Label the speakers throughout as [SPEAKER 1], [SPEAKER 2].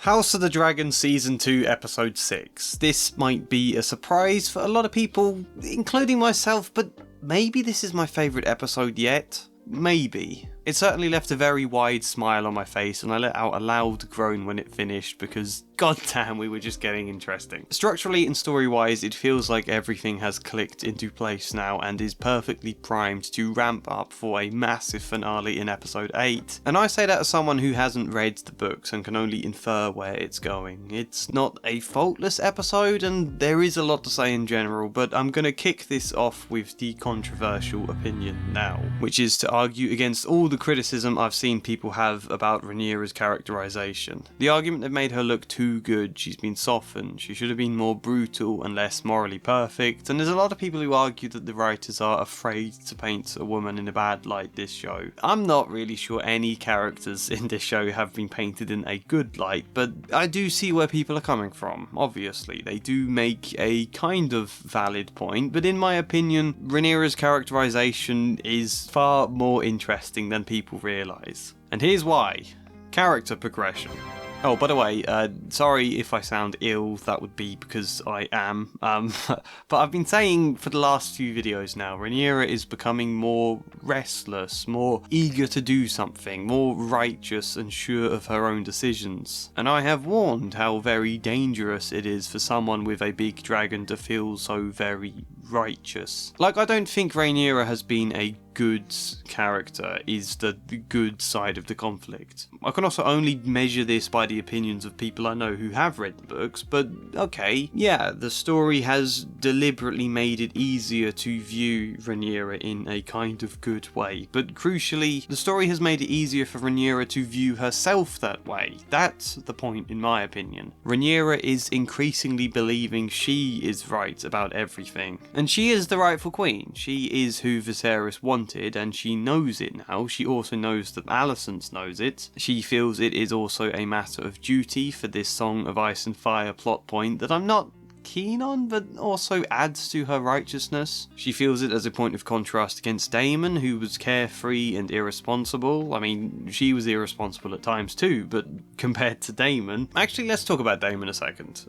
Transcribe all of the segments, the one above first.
[SPEAKER 1] House of the Dragon Season 2 Episode 6. This might be a surprise for a lot of people, including myself, but maybe this is my favourite episode yet. Maybe. It certainly left a very wide smile on my face, and I let out a loud groan when it finished because goddamn, we were just getting interesting. Structurally and story-wise, it feels like everything has clicked into place now and is perfectly primed to ramp up for a massive finale in episode 8. And I say that as someone who hasn't read the books and can only infer where it's going. It's not a faultless episode, and there is a lot to say in general, but I'm gonna kick this off with the controversial opinion now, which is to argue against all the criticism I've seen people have about Rhaenyra's characterization. The argument that made her look too good, she's been softened, she should have been more brutal and less morally perfect, and there's a lot of people who argue that the writers are afraid to paint a woman in a bad light this show. I'm not really sure any characters in this show have been painted in a good light, but I do see where people are coming from. Obviously, they do make a kind of valid point, but in my opinion, Rhaenyra's characterization is far more interesting than people realise. And here's why. Character progression. Oh, by the way, sorry if I sound ill, that would be because I am. But I've been saying for the last few videos now, Rhaenyra is becoming more restless, more eager to do something, more righteous and sure of her own decisions. And I have warned how very dangerous it is for someone with a big dragon to feel so very righteous. Like, I don't think Rhaenyra has been a good character, is the good side of the conflict. I can also only measure this by the opinions of people I know who have read the books, but okay, yeah, the story has deliberately made it easier to view Rhaenyra in a kind of good way, but crucially, the story has made it easier for Rhaenyra to view herself that way. That's the point in my opinion. Rhaenyra is increasingly believing she is right about everything, and she is the rightful queen. She is who Viserys wanted, and she knows it now. She also knows that Alicent knows it. She feels it is also a matter of duty for this Song of Ice and Fire plot point that I'm not keen on, but also adds to her righteousness. She feels it as a point of contrast against Daemon, who was carefree and irresponsible. I mean, she was irresponsible at times too, but compared to Daemon... Actually, let's talk about Daemon a second.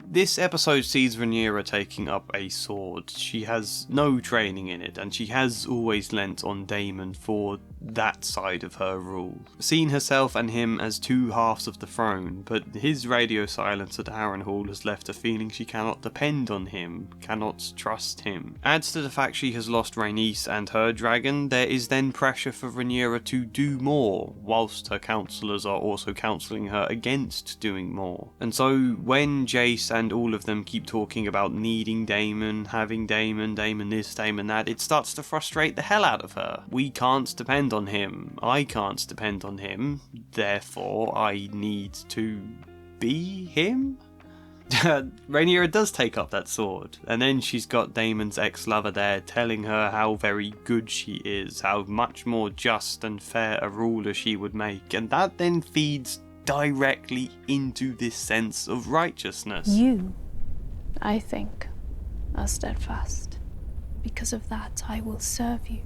[SPEAKER 1] This episode sees Rhaenyra taking up a sword. She has no training in it, and she has always lent on Daemon for that side of her rule. Seen herself and him as two halves of the throne, but his radio silence at Harrenhal has left her feeling she cannot depend on him, cannot trust him. Adds to the fact she has lost Rhaenys and her dragon, there is then pressure for Rhaenyra to do more, whilst her counsellors are also counselling her against doing more. And so when Jace and all of them keep talking about needing Daemon, having Daemon this, Daemon that, it starts to frustrate the hell out of her. We can't depend on him. I can't depend on him. Therefore, I need to be him? Rhaenyra does take up that sword, and then she's got Daemon's ex-lover there telling her how very good she is, how much more just and fair a ruler she would make, and that then feeds directly into this sense of righteousness.
[SPEAKER 2] You, I think, are steadfast. Because of that, I will serve you.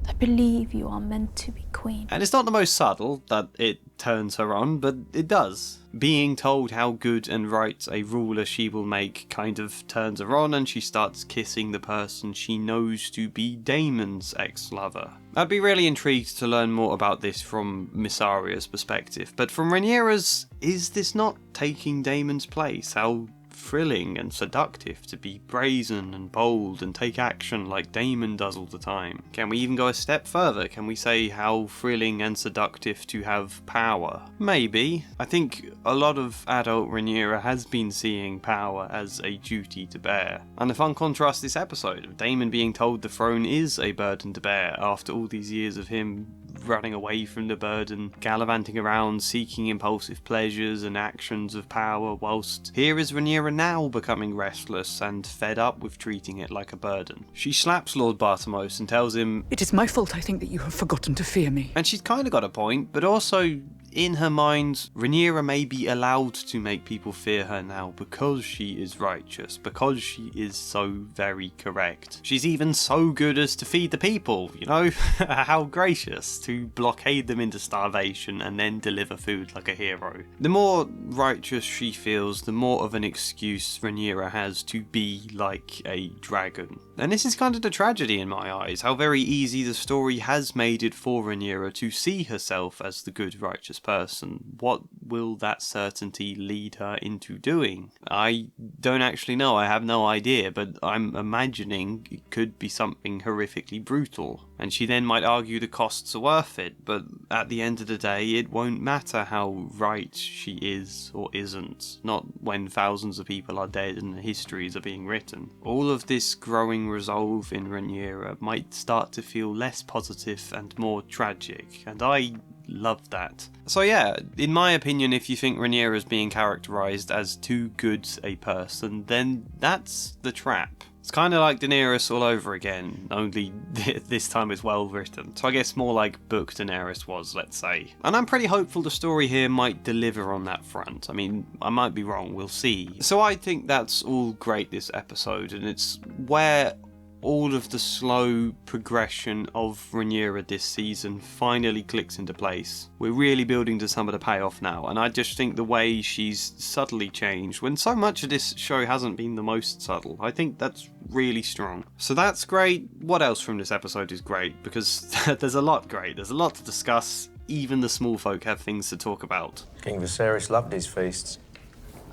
[SPEAKER 2] I believe you are meant to be queen.
[SPEAKER 1] And it's not the most subtle that it turns her on, but it does. Being told how good and right a ruler she will make kind of turns her on, and she starts kissing the person she knows to be Daemon's ex-lover. I'd be really intrigued to learn more about this from Mysaria's perspective, but from Rhaenyra's, is this not taking Daemon's place? How thrilling and seductive to be brazen and bold and take action like Daemon does all the time. Can we even go a step further? Can we say how thrilling and seductive to have power? Maybe. I think a lot of adult Rhaenyra has been seeing power as a duty to bear. And a fun contrast this episode of Daemon being told the throne is a burden to bear after all these years of him running away from the burden, gallivanting around, seeking impulsive pleasures and actions of power, whilst here is Rhaenyra now becoming restless and fed up with treating it like a burden. She slaps Lord Bartimos and tells him,
[SPEAKER 3] "It is my fault I think that you have forgotten to fear me."
[SPEAKER 1] And she's kind of got a point, but also in her mind, Rhaenyra may be allowed to make people fear her now because she is righteous, because she is so very correct. She's even so good as to feed the people, you know? How gracious, to blockade them into starvation and then deliver food like a hero. The more righteous she feels, the more of an excuse Rhaenyra has to be like a dragon. And this is kind of the tragedy in my eyes, how very easy the story has made it for Rhaenyra to see herself as the good righteous person. What will that certainty lead her into doing? I don't actually know, I have no idea, but I'm imagining it could be something horrifically brutal. And she then might argue the costs are worth it, but at the end of the day it won't matter how right she is or isn't, not when thousands of people are dead and histories are being written. All of this growing resolve in Rhaenyra might start to feel less positive and more tragic, and I love that. So yeah, in my opinion, if you think Rhaenyra is being characterised as too good a person, then that's the trap. It's kind of like Daenerys all over again, only this time it's well written. So I guess more like book Daenerys was, let's say. And I'm pretty hopeful the story here might deliver on that front. I mean, I might be wrong, we'll see. So I think that's all great this episode, and it's where all of the slow progression of Rhaenyra this season finally clicks into place. We're really building to some of the payoff now, and I just think the way she's subtly changed, when so much of this show hasn't been the most subtle, I think that's really strong. So that's great. What else from this episode is great? Because there's a lot great, there's a lot to discuss. Even the small folk have things to talk about.
[SPEAKER 3] King Viserys loved his feasts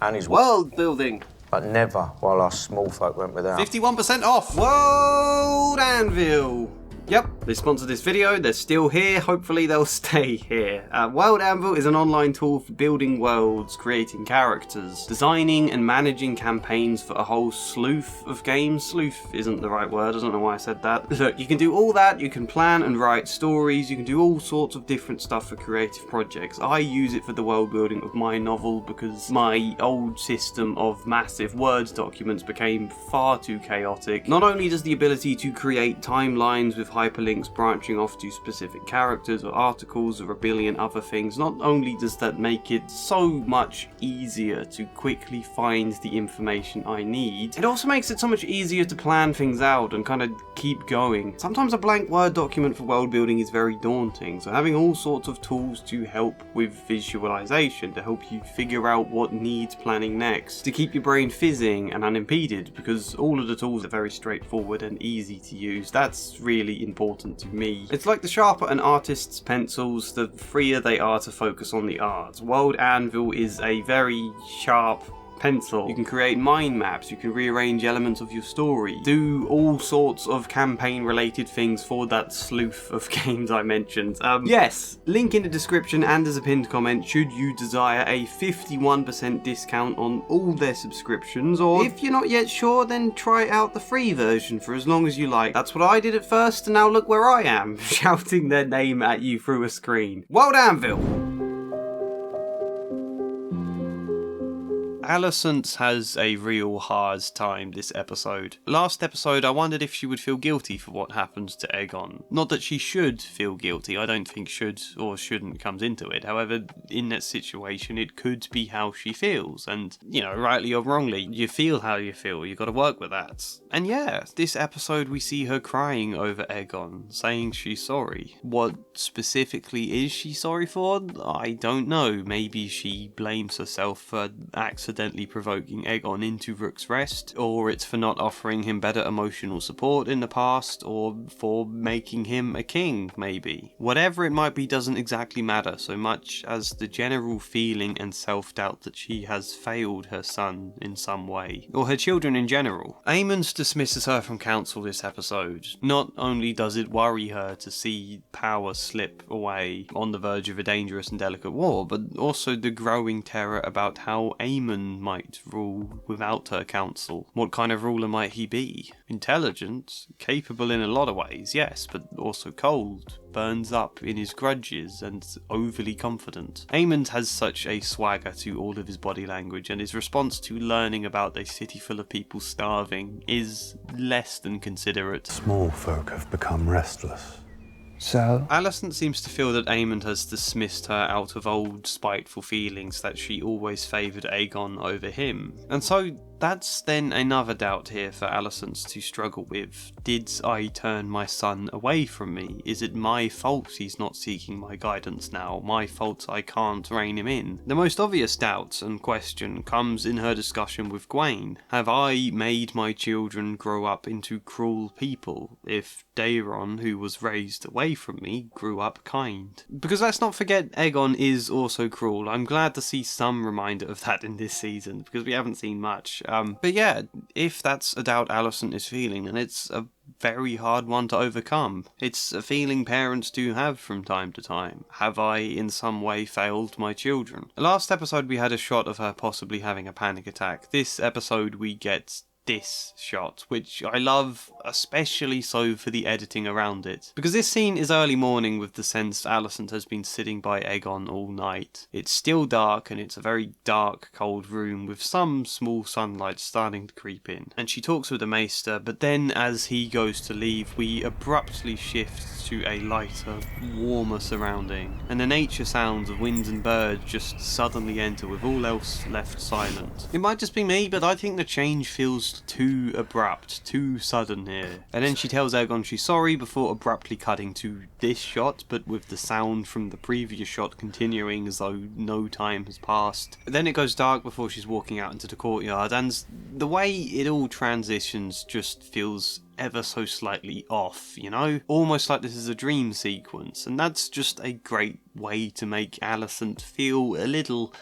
[SPEAKER 3] and his
[SPEAKER 4] world building.
[SPEAKER 3] But never while our small folk went without.
[SPEAKER 1] 51% off!
[SPEAKER 4] World Anvil! Yep, they sponsored this video, they're still here, hopefully they'll stay here. World Anvil is an online tool for building worlds, creating characters, designing and managing campaigns for a whole slew of games. Sleuth isn't the right word, I don't know why I said that. Look, you can do all that, you can plan and write stories, you can do all sorts of different stuff for creative projects. I use it for the world building of my novel because my old system of massive Word documents became far too chaotic. Not only does the ability to create timelines with hyperlinks branching off to specific characters or articles or a billion other things, not only does that make it so much easier to quickly find the information I need, it also makes it so much easier to plan things out and kind of keep going. Sometimes a blank Word document for world building is very daunting, so having all sorts of tools to help with visualization, to help you figure out what needs planning next, to keep your brain fizzing and unimpeded, because all of the tools are very straightforward and easy to use. That's really important to me. It's like the sharper an artist's pencils, the freer they are to focus on the art. World Anvil is a very sharp pencil. You can create mind maps, you can rearrange elements of your story, do all sorts of campaign related things for that sleuth of games I mentioned. Yes, link in the description and as a pinned comment should you desire a 51% discount on all their subscriptions, or if you're not yet sure, then try out the free version for as long as you like. That's what I did at first, and now look where I am, shouting their name at you through a screen. World Anvil!
[SPEAKER 1] Alicent has a real hard time this episode. Last episode I wondered if she would feel guilty for what happens to Aegon. Not that she should feel guilty, I don't think should or shouldn't comes into it. However, in that situation it could be how she feels, and, you know, rightly or wrongly, you feel how you feel, you gotta work with that. And yeah, this episode we see her crying over Aegon, saying she's sorry. What specifically is she sorry for? I don't know. Maybe she blames herself for accidentally provoking Aegon into Rook's Rest, or it's for not offering him better emotional support in the past, or for making him a king, maybe. Whatever it might be doesn't exactly matter so much as the general feeling and self-doubt that she has failed her son in some way, or her children in general. Aemond dismisses her from council this episode. Not only does it worry her to see power slip away on the verge of a dangerous and delicate war, but also the growing terror about how Aemond might rule without her council. What kind of ruler might he be? Intelligent, capable in a lot of ways, yes, but also cold, burns up in his grudges, and overly confident. Aemond has such a swagger to all of his body language, and his response to learning about a city full of people starving is less than considerate.
[SPEAKER 5] Small folk have become restless. So?
[SPEAKER 1] Alicent seems to feel that Aemond has dismissed her out of old spiteful feelings that she always favoured Aegon over him. And so that's then another doubt here for Alicent to struggle with. Did I turn my son away from me? Is it my fault he's not seeking my guidance now? My fault I can't rein him in? The most obvious doubt and question comes in her discussion with Gwaine. Have I made my children grow up into cruel people if Daeron, who was raised away from me, grew up kind? Because let's not forget Aegon is also cruel. I'm glad to see some reminder of that in this season, because we haven't seen much. But yeah, if that's a doubt Alicent is feeling, and it's a very hard one to overcome. It's a feeling parents do have from time to time. Have I in some way failed my children? Last episode we had a shot of her possibly having a panic attack. This episode we get this shot, which I love, especially so for the editing around it. Because this scene is early morning with the sense Alicent has been sitting by Aegon all night. It's still dark and it's a very dark, cold room with some small sunlight starting to creep in. And she talks with the Maester, but then as he goes to leave, we abruptly shift to a lighter, warmer surrounding. And the nature sounds of winds and birds just suddenly enter with all else left silent. It might just be me, but I think the change feels too abrupt, too sudden here. And then she tells Aegon she's sorry before abruptly cutting to this shot, but with the sound from the previous shot continuing as though no time has passed. Then it goes dark before she's walking out into the courtyard, and the way it all transitions just feels ever so slightly off, you know? Almost like this is a dream sequence, and that's just a great way to make Alicent feel a little,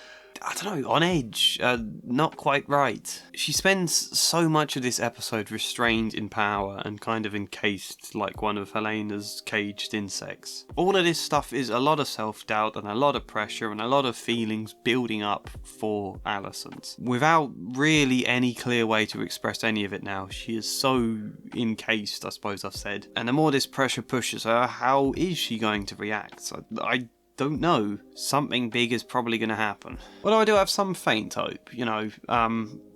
[SPEAKER 1] I don't know, on edge, not quite right. She spends so much of this episode restrained in power and kind of encased like one of Helena's caged insects. All of this stuff is a lot of self-doubt and a lot of pressure and a lot of feelings building up for Alicent. Without really any clear way to express any of it now, she is so encased, I suppose I've said. And the more this pressure pushes her, how is she going to react? I don't know. Something big is probably going to happen. Although I do have some faint hope, you know,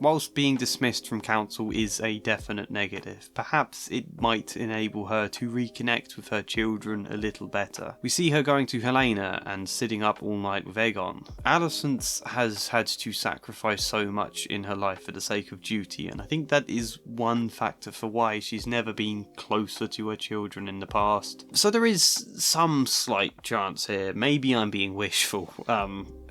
[SPEAKER 1] whilst being dismissed from council is a definite negative, perhaps it might enable her to reconnect with her children a little better. We see her going to Helena and sitting up all night with Aegon. Alicent has had to sacrifice so much in her life for the sake of duty, and I think that is one factor for why she's never been closer to her children in the past. So there is some slight chance here. Maybe I'm being wishful.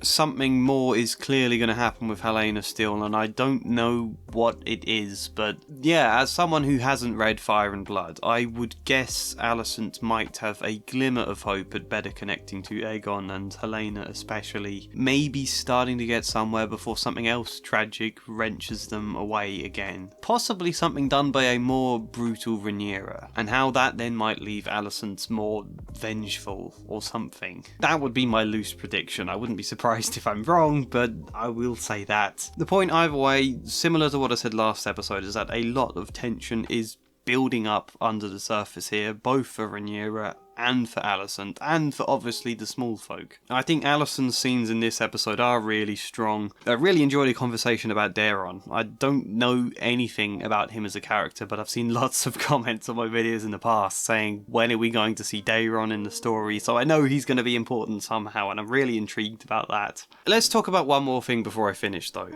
[SPEAKER 1] Something more is clearly going to happen with Helena still, and I don't know what it is, but yeah, as someone who hasn't read Fire and Blood, I would guess Alicent might have a glimmer of hope at better connecting to Aegon and Helena especially, maybe starting to get somewhere before something else tragic wrenches them away again. Possibly something done by a more brutal Rhaenyra, and how that then might leave Alicent more vengeful or something. That would be my loose prediction. I wouldn't be surprised if I'm wrong, but I will say that. The point either way, similar to what I said last episode, is that a lot of tension is building up under the surface here, both for Rhaenyra and for Alicent, and for obviously the small folk. I think Alicent's scenes in this episode are really strong. I really enjoyed a conversation about Daeron. I don't know anything about him as a character, but I've seen lots of comments on my videos in the past saying, when are we going to see Daeron in the story? So I know he's going to be important somehow, and I'm really intrigued about that. Let's talk about one more thing before I finish though.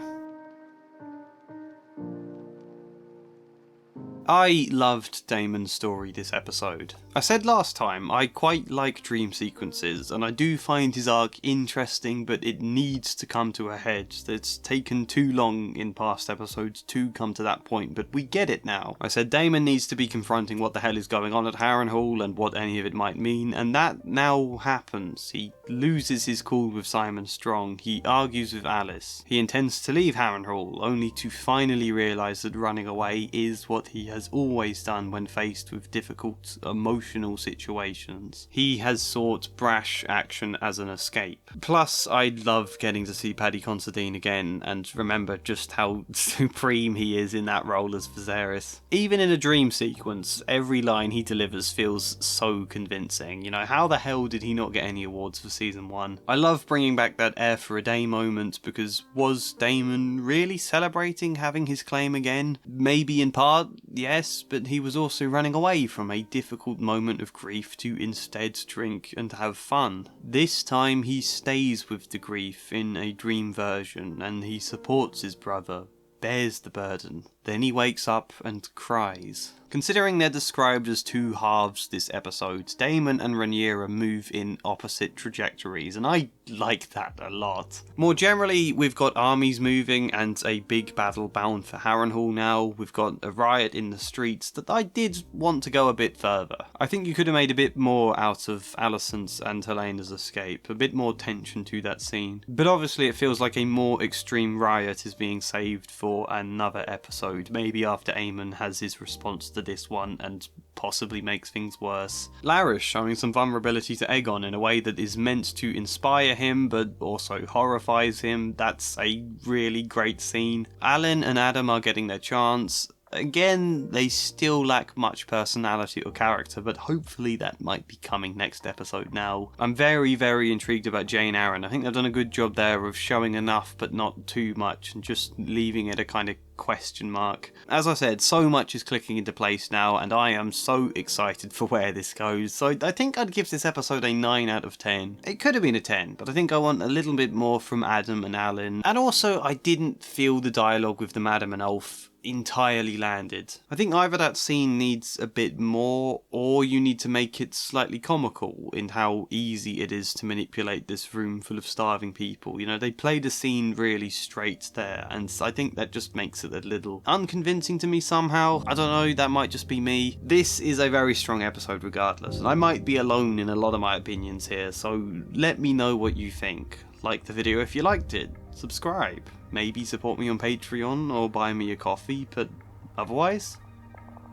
[SPEAKER 1] I loved Daemon's story this episode. I said last time, I quite like dream sequences, and I do find his arc interesting, but it needs to come to a head. It's taken too long in past episodes to come to that point, but we get it now. I said Daemon needs to be confronting what the hell is going on at Harrenhal and what any of it might mean, and that now happens. He loses his cool with Simon Strong, he argues with Alice, he intends to leave Harrenhal, only to finally realise that running away is what he has always done when faced with difficult emotional situations. He has sought brash action as an escape. Plus, I love getting to see Paddy Considine again and remember just how supreme he is in that role as Viserys. Even in a dream sequence, every line he delivers feels so convincing. You know, how the hell did he not get any awards for season 1? I love bringing back that Heir for a Day moment, because was Daemon really celebrating having his claim again? Maybe in part, yeah, yes, but he was also running away from a difficult moment of grief to instead drink and have fun. This time he stays with the grief in a dream version, and he supports his brother, bears the burden. Then he wakes up and cries. Considering they're described as two halves this episode, Daemon and Rhaenyra move in opposite trajectories, and I like that a lot. More generally, we've got armies moving and a big battle bound for Harrenhal now. We've got a riot in the streets that I did want to go a bit further. I think you could have made a bit more out of Alicent's and Helena's escape, a bit more tension to that scene. But obviously it feels like a more extreme riot is being saved for another episode, maybe after Aemon has his response to this one and possibly makes things worse. Larys showing some vulnerability to Aegon in a way that is meant to inspire him but also horrifies him. That's a really great scene. Alan and Adam are getting their chance. Again, they still lack much personality or character, but hopefully that might be coming next episode now. I'm very, very intrigued about Jane Arryn. I think they've done a good job there of showing enough but not too much and just leaving it a kind of question mark. As I said, so much is clicking into place now and I am so excited for where this goes. So I think I'd give this episode a 9 out of 10. It could have been a 10, but I think I want a little bit more from Adam and Alan. And also I didn't feel the dialogue with the Madam and Ulf entirely landed. I think either that scene needs a bit more, or you need to make it slightly comical in how easy it is to manipulate this room full of starving people. You know, they played a scene really straight there, and I think that just makes it a little unconvincing to me somehow. I don't know, that might just be me. This is a very strong episode regardless, and I might be alone in a lot of my opinions here, so let me know what you think. Like the video if you liked it, subscribe, maybe support me on Patreon or buy me a coffee, but otherwise,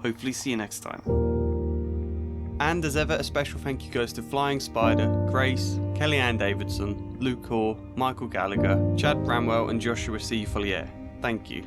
[SPEAKER 1] hopefully see you next time. And as ever, a special thank you goes to Flying Spider, Grace, Kellyanne Davidson, Luke Orr, Michael Gallagher, Chad Bramwell and Joshua C. Follier. Thank you.